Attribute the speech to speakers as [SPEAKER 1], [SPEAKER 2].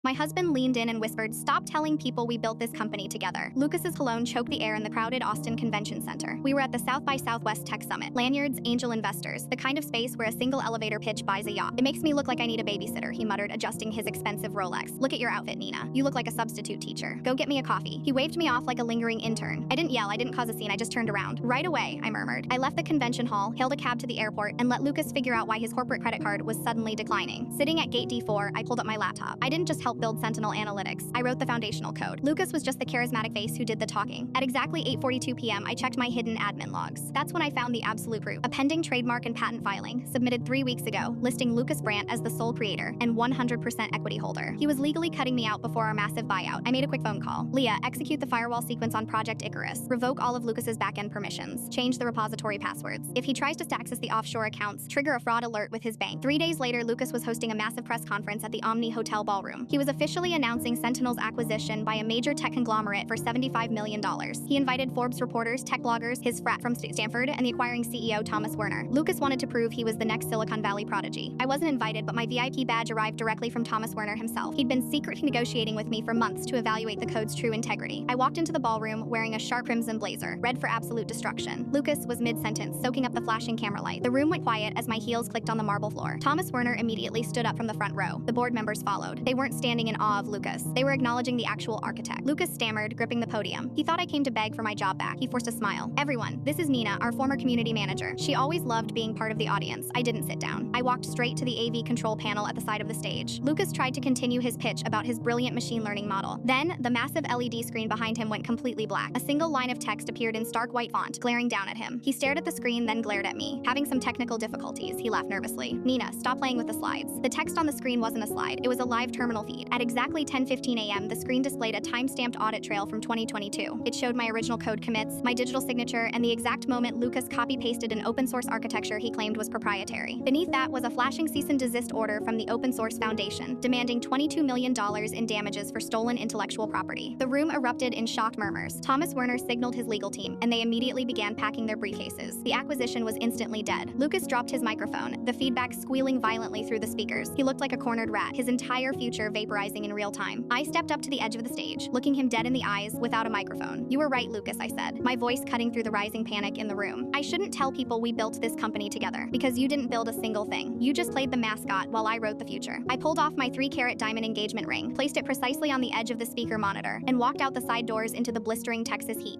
[SPEAKER 1] My husband leaned in and whispered, "Stop telling people we built this company together." Lucas's cologne choked the air in the crowded Austin Convention Center. We were at the South by Southwest Tech Summit. Lanyards, angel investors, the kind of space where a single elevator pitch buys a yacht. "It makes me look like I need a babysitter," he muttered, adjusting his expensive Rolex. "Look at your outfit, Nina. You look like a substitute teacher. Go get me a coffee." He waved me off like a lingering intern. I didn't yell, I didn't cause a scene, I just turned around. "Right away," I murmured. I left the convention hall, hailed a cab to the airport, and let Lucas figure out why his corporate credit card was suddenly declining. Sitting at gate D4, I pulled up my laptop. I didn't just help build Sentinel Analytics. I wrote the foundational code. Lucas was just the charismatic face who did the talking. At exactly 8:42 p.m., I checked my hidden admin logs. That's when I found the absolute proof. A pending trademark and patent filing, submitted 3 weeks ago, listing Lucas Brandt as the sole creator and 100% equity holder. He was legally cutting me out before our massive buyout. I made a quick phone call. "Leah, execute the firewall sequence on Project Icarus. Revoke all of Lucas's backend permissions. Change the repository passwords. If he tries to access the offshore accounts, trigger a fraud alert with his bank." 3 days later, Lucas was hosting a massive press conference at the Omni Hotel Ballroom. He was officially announcing Sentinel's acquisition by a major tech conglomerate for $75 million. He invited Forbes reporters, tech bloggers, his frat from Stanford, and the acquiring CEO Thomas Werner. Lucas wanted to prove he was the next Silicon Valley prodigy. I wasn't invited, but my VIP badge arrived directly from Thomas Werner himself. He'd been secretly negotiating with me for months to evaluate the code's true integrity. I walked into the ballroom wearing a sharp crimson blazer, red for absolute destruction. Lucas was mid-sentence, soaking up the flashing camera light. The room went quiet as my heels clicked on the marble floor. Thomas Werner immediately stood up from the front row. The board members followed. They weren't standing in awe of Lucas. They were acknowledging the actual architect. Lucas stammered, gripping the podium. He thought I came to beg for my job back. He forced a smile. "Everyone, this is Nina, our former community manager. She always loved being part of the audience." I didn't sit down. I walked straight to the AV control panel at the side of the stage. Lucas tried to continue his pitch about his brilliant machine learning model. Then, the massive LED screen behind him went completely black. A single line of text appeared in stark white font, glaring down at him. He stared at the screen, then glared at me. "Having some technical difficulties," he laughed nervously. "Nina, stop playing with the slides." The text on the screen wasn't a slide. It was a live terminal feed. At exactly 10:15 a.m., the screen displayed a time-stamped audit trail from 2022. It showed my original code commits, my digital signature, and the exact moment Lucas copy-pasted an open-source architecture he claimed was proprietary. Beneath that was a flashing cease and desist order from the Open Source Foundation, demanding $22 million in damages for stolen intellectual property. The room erupted in shocked murmurs. Thomas Werner signaled his legal team, and they immediately began packing their briefcases. The acquisition was instantly dead. Lucas dropped his microphone, the feedback squealing violently through the speakers. He looked like a cornered rat, his entire future vaporizing in real time. I stepped up to the edge of the stage, looking him dead in the eyes without a microphone. "You were right, Lucas," I said, my voice cutting through the rising panic in the room. "I shouldn't tell people we built this company together, because you didn't build a single thing. You just played the mascot while I wrote the future." I pulled off my 3-carat diamond engagement ring, placed it precisely on the edge of the speaker monitor, and walked out the side doors into the blistering Texas heat.